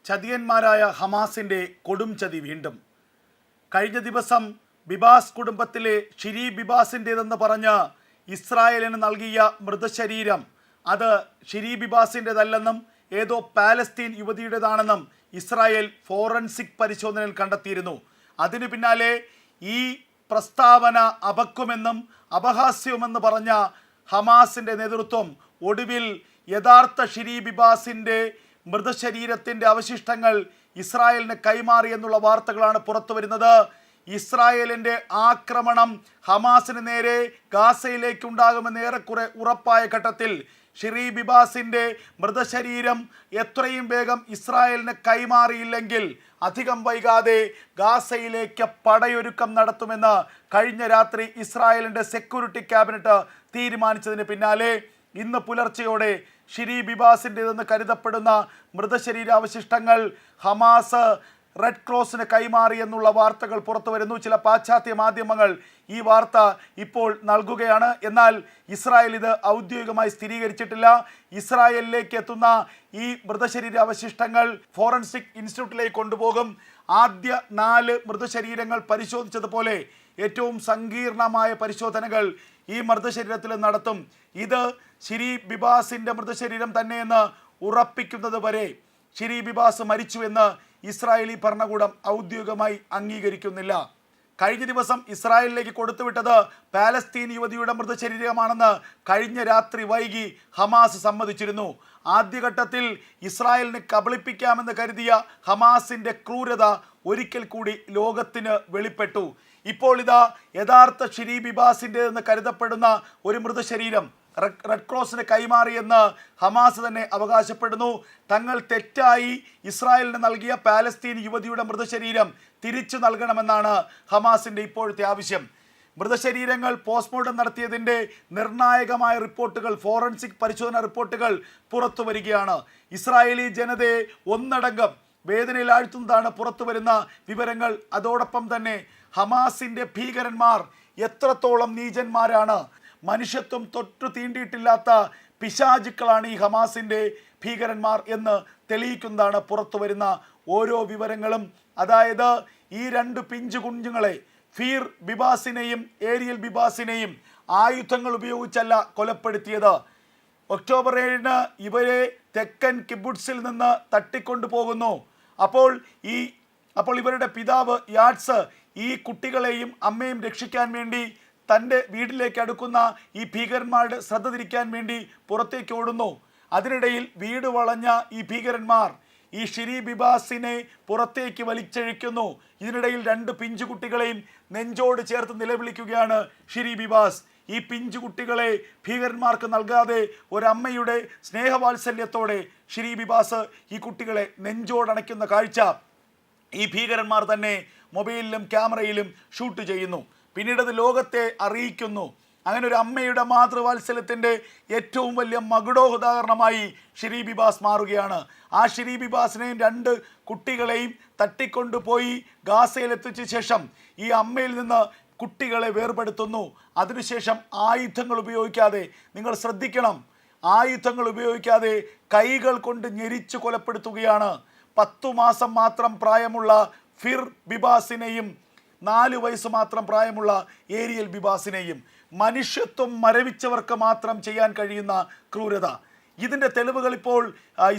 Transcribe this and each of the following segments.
ചതിയന്മാരായ ഹമാസിൻ്റെ കൊടും ചതി വീണ്ടും. കഴിഞ്ഞ ദിവസം ബിബാസ് കുടുംബത്തിലെ ഷിരി ബിബാസിൻ്റേതെന്ന് പറഞ്ഞ് ഇസ്രായേലിന് നൽകിയ മൃതശരീരം അത് ഷിരി ബിബാസിൻ്റേതല്ലെന്നും ഏതോ പാലസ്തീൻ യുവതിയുടേതാണെന്നും ഇസ്രായേൽ ഫോറൻസിക് പരിശോധനയിൽ കണ്ടെത്തിയിരുന്നു. അതിനു പിന്നാലെ ഈ പ്രസ്താവന അപക്വമെന്നും അപഹാസ്യമെന്ന് പറഞ്ഞ ഹമാസിൻ്റെ നേതൃത്വം ഒടുവിൽ യഥാർത്ഥ ഷിരി ബിബാസിൻ്റെ മൃതശരീരത്തിൻ്റെ അവശിഷ്ടങ്ങൾ ഇസ്രായേലിന് കൈമാറി എന്നുള്ള വാർത്തകളാണ് പുറത്തു വരുന്നത്. ഇസ്രായേലിൻ്റെ ആക്രമണം ഹമാസിന് നേരെ ഗാസയിലേക്ക് ഉണ്ടാകുമെന്ന് ഏറെക്കുറെ ഉറപ്പായ ഘട്ടത്തിൽ ഷിരി ബിബാസിൻ്റെ മൃതശരീരം എത്രയും വേഗം ഇസ്രായേലിന് കൈമാറിയില്ലെങ്കിൽ അധികം വൈകാതെ ഗാസയിലേക്ക് പടയൊരുക്കം നടത്തുമെന്ന് കഴിഞ്ഞ രാത്രി ഇസ്രായേലിൻ്റെ സെക്യൂരിറ്റി ക്യാബിനറ്റ് തീരുമാനിച്ചതിന് പിന്നാലെ ഇന്ന് പുലർച്ചെയോടെ ഷിരി ബിബാസിൻ്റെതെന്ന് കരുതപ്പെടുന്ന മൃതശരീരാവശിഷ്ടങ്ങൾ ഹമാസ് റെഡ് ക്രോസിന് കൈമാറി എന്നുള്ള വാർത്തകൾ പുറത്തു വരുന്നു. ചില പാശ്ചാത്യ മാധ്യമങ്ങൾ ഈ വാർത്ത ഇപ്പോൾ നൽകുകയാണ്. എന്നാൽ ഇസ്രായേൽ ഇത് ഔദ്യോഗികമായി സ്ഥിരീകരിച്ചിട്ടില്ല. ഇസ്രായേലിലേക്ക് എത്തുന്ന ഈ മൃതശരീരാവശിഷ്ടങ്ങൾ ഫോറൻസിക് ഇൻസ്റ്റിറ്റ്യൂട്ടിലേക്ക് കൊണ്ടുപോകും. ആദ്യ 4 മൃതശരീരങ്ങൾ പരിശോധിച്ചതുപോലെ ഏറ്റവും സങ്കീർണമായ പരിശോധനകൾ ഈ മൃതശരീരത്തിൽ നടത്തും. ഇത് ഷിരി ബിബാസിൻ്റെ മൃതശരീരം തന്നെയെന്ന് ഉറപ്പിക്കുന്നത് വരെ ഷിരി ബിബാസ് മരിച്ചുവെന്ന് ഇസ്രായേലി ഭരണകൂടം ഔദ്യോഗികമായി അംഗീകരിക്കുന്നില്ല. കഴിഞ്ഞ ദിവസം ഇസ്രായേലിലേക്ക് കൊടുത്തുവിട്ടത് പാലസ്തീൻ യുവതിയുടെ മൃതശരീരമാണെന്ന് കഴിഞ്ഞ രാത്രി വൈകി ഹമാസ് സമ്മതിച്ചിരുന്നു. ആദ്യഘട്ടത്തിൽ ഇസ്രായേലിനെ കബളിപ്പിക്കാമെന്ന് കരുതിയ ഹമാസിൻ്റെ ക്രൂരത ഒരിക്കൽ കൂടി ലോകത്തിന് വെളിപ്പെട്ടു. ഇപ്പോൾ ഇതാ യഥാർത്ഥ ഷിരി ബിബാസിൻ്റെതെന്ന് കരുതപ്പെടുന്ന ഒരു മൃതശരീരം റെഡ് ക്രോസിന് കൈമാറിയെന്ന് ഹമാസ് തന്നെ അവകാശപ്പെടുന്നു. തങ്ങൾ തെറ്റായി ഇസ്രായേലിന് നൽകിയ പാലസ്തീൻ യുവതിയുടെ മൃതശരീരം തിരിച്ചു നൽകണമെന്നാണ് ഹമാസിൻ്റെ ഇപ്പോഴത്തെ ആവശ്യം. മൃതശരീരങ്ങൾ പോസ്റ്റ്മോർട്ടം നടത്തിയതിൻ്റെ നിർണായകമായ റിപ്പോർട്ടുകൾ, ഫോറൻസിക് പരിശോധന റിപ്പോർട്ടുകൾ പുറത്തു വരികയാണ്. ഇസ്രായേലി ജനതയെ ഒന്നടങ്കം വേദനയിൽ ആഴ്ത്തുന്നതാണ് പുറത്തു വരുന്ന വിവരങ്ങൾ. അതോടൊപ്പം തന്നെ ഹമാസിൻ്റെ ഭീകരന്മാർ എത്രത്തോളം നീചന്മാരാണ്, മനുഷ്യത്വം തൊട്ടു തീണ്ടിയിട്ടില്ലാത്ത പിശാചുക്കളാണ് ഈ ഹമാസിൻ്റെ ഭീകരന്മാർ എന്ന് തെളിയിക്കുന്നതാണ് പുറത്തു വരുന്ന ഓരോ വിവരങ്ങളും. അതായത് ഈ 2 പിഞ്ചു കുഞ്ഞുങ്ങളെ ഫീർ ബിബാസിനെയും ഏരിയൽ ബിബാസിനെയും ആയുധങ്ങൾ ഉപയോഗിച്ചല്ല കൊലപ്പെടുത്തിയത്. ഒക്ടോബർ 7-ന് ഇവരെ തെക്കൻ കിബുട്സിൽ നിന്ന് തട്ടിക്കൊണ്ടു പോകുന്നു. അപ്പോൾ ഇവരുടെ പിതാവ് യാഡ്സ് ഈ കുട്ടികളെയും അമ്മയും രക്ഷിക്കാൻ വേണ്ടി തൻ്റെ വീട്ടിലേക്ക് അടുക്കുന്ന ഈ ഭീകരന്മാരുടെ ശ്രദ്ധ തിരിക്കാൻ വേണ്ടി പുറത്തേക്ക് ഓടുന്നു. അതിനിടയിൽ വീട് വളഞ്ഞ ഈ ഭീകരന്മാർ ഈ ഷിരി ബിബാസിനെ പുറത്തേക്ക് വലിച്ചഴിക്കുന്നു. ഇതിനിടയിൽ 2 പിഞ്ചുകുട്ടികളെയും നെഞ്ചോട് ചേർത്ത് നിലവിളിക്കുകയാണ് ഷിരി ബിബാസ്. ഈ പിഞ്ചുകുട്ടികളെ ഭീകരന്മാർക്ക് നൽകാതെ ഒരമ്മയുടെ സ്നേഹവാത്സല്യത്തോടെ ഷിരി ബിബാസ് ഈ കുട്ടികളെ നെഞ്ചോടണയ്ക്കുന്ന കാഴ്ച ഈ ഭീകരന്മാർ തന്നെ മൊബൈലിലും ക്യാമറയിലും ഷൂട്ട് ചെയ്യുന്നു. പിന്നീട് അത് ലോകത്തെ അറിയിക്കുന്നു. അങ്ങനെ ഒരു അമ്മയുടെ മാതൃവാത്സല്യത്തിൻ്റെ ഏറ്റവും വലിയ മകുടോദാഹരണമായി ഷിരി ബിബാസ് മാറുകയാണ്. ആ ഷിരി ബിബാസിനെയും 2 കുട്ടികളെയും തട്ടിക്കൊണ്ടുപോയി ഗാസയിലെത്തിച്ച ശേഷം ഈ അമ്മയിൽ നിന്ന് കുട്ടികളെ വേർപെടുത്തുന്നു. അതിനുശേഷം ആയുധങ്ങൾ ഉപയോഗിക്കാതെ, നിങ്ങൾ ശ്രദ്ധിക്കണം, ആയുധങ്ങൾ ഉപയോഗിക്കാതെ കൈകൾ കൊണ്ട് ഞെരിച്ച് കൊലപ്പെടുത്തുകയാണ്. 10 മാസം മാത്രം പ്രായമുള്ള ഫിർ ബിബാസിനെയും 4 വയസ്സ് മാത്രം പ്രായമുള്ള ഏരിയൽ ബിബാസിനെയും. മനുഷ്യത്വം മരവിച്ചവർക്ക് മാത്രം ചെയ്യാൻ കഴിയുന്ന ക്രൂരത. ഇതിൻ്റെ തെളിവുകൾ ഇപ്പോൾ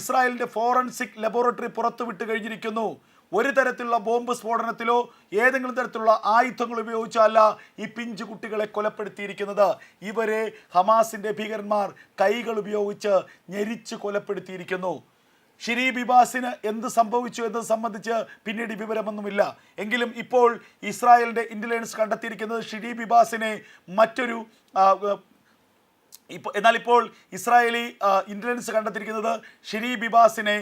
ഇസ്രായേലിൻ്റെ ഫോറൻസിക് ലബോറട്ടറി പുറത്തുവിട്ട് കഴിഞ്ഞിരിക്കുന്നു. ഒരു തരത്തിലുള്ള ബോംബ് സ്ഫോടനത്തിലോ ഏതെങ്കിലും തരത്തിലുള്ള ആയുധങ്ങൾ ഉപയോഗിച്ചല്ല ഈ പിഞ്ചു കുട്ടികളെ കൊലപ്പെടുത്തിയിരിക്കുന്നത്. ഇവരെ ഹമാസിൻ്റെ ഭീകരന്മാർ കൈകൾ ഉപയോഗിച്ച് ഞെരിച്ച് കൊലപ്പെടുത്തിയിരിക്കുന്നു. ഷിരി ബിബാസിന് എന്ത് സംഭവിച്ചു എന്നത് സംബന്ധിച്ച് പിന്നീട് വിവരമൊന്നുമില്ല. എങ്കിലും ഇപ്പോൾ ഇസ്രായേലിൻ്റെ ഇൻ്റലിജൻസ് കണ്ടെത്തിയിരിക്കുന്നത് ഷിരി ബിബാസിനെ എന്നാൽ ഇപ്പോൾ ഇസ്രായേലി ഇൻ്റലിജൻസ് കണ്ടെത്തിയിരിക്കുന്നത് ഷിരി ബിബാസിനെ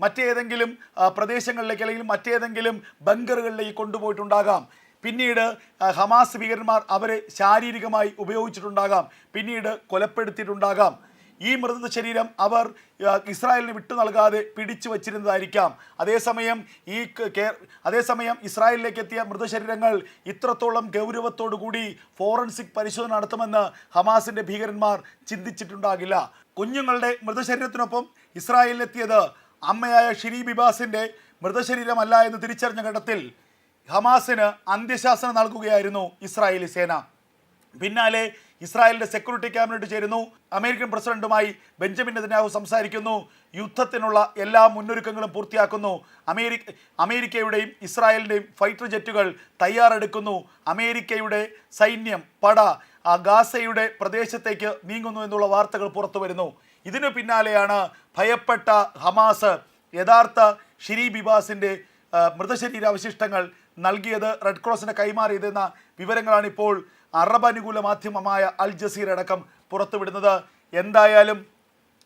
മറ്റേതെങ്കിലും പ്രദേശങ്ങളിലേക്ക് അല്ലെങ്കിൽ മറ്റേതെങ്കിലും ബങ്കറുകളിലേക്ക് കൊണ്ടുപോയിട്ടുണ്ടാകാം. പിന്നീട് ഹമാസ് ഭീകരന്മാർ അവരെ ശാരീരികമായി ഉപയോഗിച്ചിട്ടുണ്ടാകാം, പിന്നീട് കൊലപ്പെടുത്തിയിട്ടുണ്ടാകാം. ഈ മൃതശരീരം അവർ ഇസ്രായേലിന് വിട്ടു നൽകാതെ പിടിച്ചു വച്ചിരുന്നതായിരിക്കാം. അതേസമയം ഇസ്രായേലിലേക്ക് എത്തിയ മൃതശരീരങ്ങൾ ഇത്രത്തോളം ഗൗരവത്തോടുകൂടി ഫോറൻസിക് പരിശോധന നടത്തുമെന്ന് ഹമാസിന്റെ ഭീകരന്മാർ ചിന്തിച്ചിട്ടുണ്ടാകില്ല. കുഞ്ഞുങ്ങളുടെ മൃതശരീരത്തിനൊപ്പം ഇസ്രായേലിലെത്തിയത് അമ്മയായ ഷിരി ബിബാസിന്റെ മൃതശരീരമല്ല എന്ന് തിരിച്ചറിഞ്ഞ ഘട്ടത്തിൽ ഹമാസിന് അന്ത്യശാസനം നൽകുകയായിരുന്നു ഇസ്രായേലി സേന. പിന്നാലെ ഇസ്രായേലിന്റെ സെക്യൂരിറ്റി ക്യാബിനറ്റ് ചേരുന്നു. അമേരിക്കൻ പ്രസിഡന്റുമായി ബെഞ്ചമിൻ നെതന്യാഹു സംസാരിക്കുന്നു. യുദ്ധത്തിനുള്ള എല്ലാ മുന്നൊരുക്കങ്ങളും പൂർത്തിയാക്കുന്നു. അമേരിക്കയുടെയും ഇസ്രായേലിൻ്റെയും ഫൈറ്റർ ജെറ്റുകൾ തയ്യാറെടുക്കുന്നു. അമേരിക്കയുടെ സൈന്യം പട ഗാസയുടെ പ്രദേശത്തേക്ക് നീങ്ങുന്നു എന്നുള്ള വാർത്തകൾ പുറത്തു വരുന്നു. ഇതിനു പിന്നാലെയാണ് ഭയപ്പെട്ട ഹമാസ് യഥാർത്ഥ ഷിരി ബിബാസിന്റെ മൃതശരീരാവശിഷ്ടങ്ങൾ നൽകിയത്, റെഡ് ക്രോസിന് കൈമാറിയതെന്ന വിവരങ്ങളാണ് ഇപ്പോൾ അറബ് അനുകൂല മാധ്യമമായ അൽ ജസീറ അടക്കം പുറത്തുവിടുന്നത്. എന്തായാലും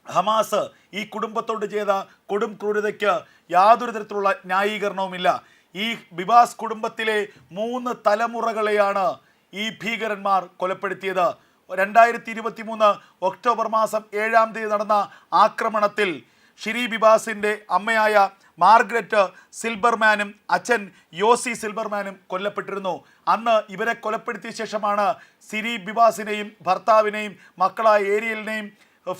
ഹമാസ് ഈ കുടുംബത്തോട് ചെയ്ത കൊടും ക്രൂരതയ്ക്ക് യാതൊരു തരത്തിലുള്ള ന്യായീകരണവുമില്ല. ഈ ബിബാസ് കുടുംബത്തിലെ 3 തലമുറകളെയാണ് ഈ ഭീകരന്മാർ കൊലപ്പെടുത്തിയത്. 2023 ഒക്ടോബർ മാസം 7-ാം തീയതി നടന്ന ആക്രമണത്തിൽ ഷിരി ബിബാസിൻ്റെ അമ്മയായ മാർഗ്രറ്റ് സിൽബർമാനും അച്ഛൻ യോസി സിൽബർമാനും കൊല്ലപ്പെട്ടിരുന്നു. അന്ന് ഇവരെ കൊലപ്പെടുത്തിയ ശേഷമാണ് ഷിരി ബിബാസിനെയും ഭർത്താവിനെയും മക്കളായ ഏരിയലിനെയും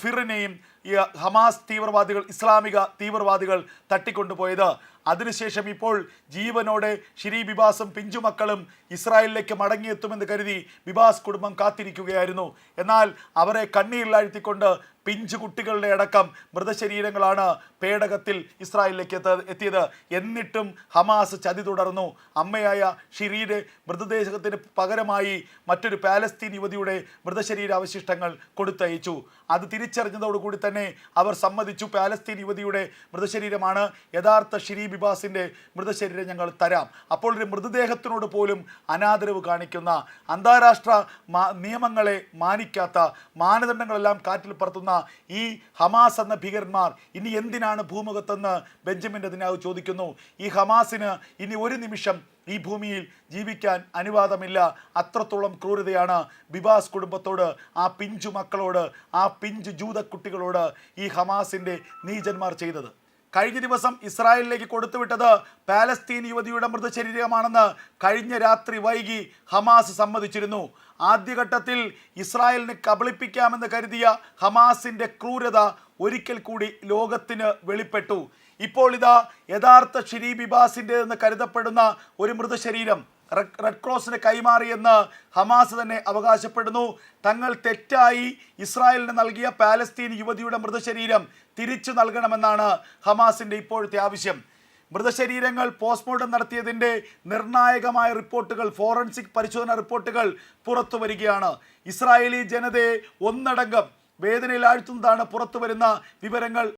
ഫിറിനെയും ഈ ഹമാസ് തീവ്രവാദികൾ, ഇസ്ലാമിക തീവ്രവാദികൾ തട്ടിക്കൊണ്ടുപോയത്. അതിനുശേഷം ഇപ്പോൾ ജീവനോടെ ഷിരി ബിബാസും പിഞ്ചുമക്കളും ഇസ്രായേലിലേക്ക് മടങ്ങിയെത്തുമെന്ന് കരുതി ബിബാസ് കുടുംബം കാത്തിരിക്കുകയായിരുന്നു. എന്നാൽ അവരെ കണ്ണീരിലാഴ്ത്തിക്കൊണ്ട് പിഞ്ചു കുട്ടികളുടെ അടക്കം മൃതശരീരങ്ങളാണ് പേടകത്തിൽ ഇസ്രായേലിലേക്ക് എത്തിയത്. എന്നിട്ടും ഹമാസ് ചതി തുടർന്നു. അമ്മയായ ഷിരിയുടെ മൃതദേഹത്തിന് പകരമായി മറ്റൊരു പാലസ്തീൻ യുവതിയുടെ മൃതശരീരാവശിഷ്ടങ്ങൾ കൊടുത്തയച്ചു. അത് തിരിച്ചറിഞ്ഞതോടുകൂടി തന്നെ അവർ സമ്മതിച്ചു, പാലസ്തീൻ യുവതിയുടെ മൃതശരീരമാണ്, യഥാർത്ഥ ഷിരി ബിബാസിൻ്റെ മൃതശരീരം ഞങ്ങൾ തരാം. അപ്പോൾ ഒരു മൃതദേഹത്തിനോട് പോലും അനാദരവ് കാണിക്കുന്ന, അന്താരാഷ്ട്ര നിയമങ്ങളെ മാനിക്കാത്ത, മാനദണ്ഡങ്ങളെല്ലാം കാറ്റിൽ പറത്തുന്ന ഈ ഹമാസ് എന്ന ഭീകരന്മാർ ഇനി എന്തിനാണ് ഭൂമുഖത്തെന്ന് ബെഞ്ചമിൻ നെതന്യാഹു ചോദിക്കുന്നു. ഈ ഹമാസിന് ഇനി ഒരു നിമിഷം ഈ ഭൂമിയിൽ ജീവിക്കാൻ അനുവാദമില്ല. അത്രത്തോളം ക്രൂരതയാണ് ബിബാസ് കുടുംബത്തോട്, ആ പിഞ്ചു മക്കളോട്, ആ പിഞ്ചു ജൂതക്കുട്ടികളോട് ഈ ഹമാസിൻ്റെ നീചന്മാർ ചെയ്തത്. കഴിഞ്ഞ ദിവസം ഇസ്രായേലിലേക്ക് കൊടുത്തുവിട്ടത് പാലസ്തീൻ യുവതിയുടെ മൃതശരീരമാണെന്ന് കഴിഞ്ഞ രാത്രി വൈകി ഹമാസ് സമ്മതിച്ചിരുന്നു. ആദ്യഘട്ടത്തിൽ ഇസ്രായേലിനെ കബളിപ്പിക്കാമെന്ന് കരുതിയ ഹമാസിൻ്റെ ക്രൂരത ഒരിക്കൽ കൂടി ലോകത്തിന് വെളിപ്പെട്ടു. ഇപ്പോൾ ഇതാ യഥാർത്ഥ ഷിരി ബിബാസിൻ്റെതെന്ന് കരുതപ്പെടുന്ന ഒരു മൃതശരീരം റെഡ് ക്രോസിന് കൈമാറിയെന്ന് ഹമാസ് തന്നെ അവകാശപ്പെടുന്നു. തങ്ങൾ തെറ്റായി ഇസ്രായേലിന് നൽകിയ പാലസ്തീൻ യുവതിയുടെ മൃതശരീരം തിരിച്ചു നൽകണമെന്നാണ് ഹമാസിൻ്റെ ഇപ്പോഴത്തെ ആവശ്യം. മൃതശരീരങ്ങൾ പോസ്റ്റ്മോർട്ടം നടത്തിയതിൻ്റെ നിർണായകമായ റിപ്പോർട്ടുകൾ, ഫോറൻസിക് പരിശോധന റിപ്പോർട്ടുകൾ പുറത്തു വരികയാണ്. ഇസ്രായേലി ജനതയെ ഒന്നടങ്കം വേദനയിലാഴ്ത്തുന്നതാണ് പുറത്തു വരുന്ന വിവരങ്ങൾ.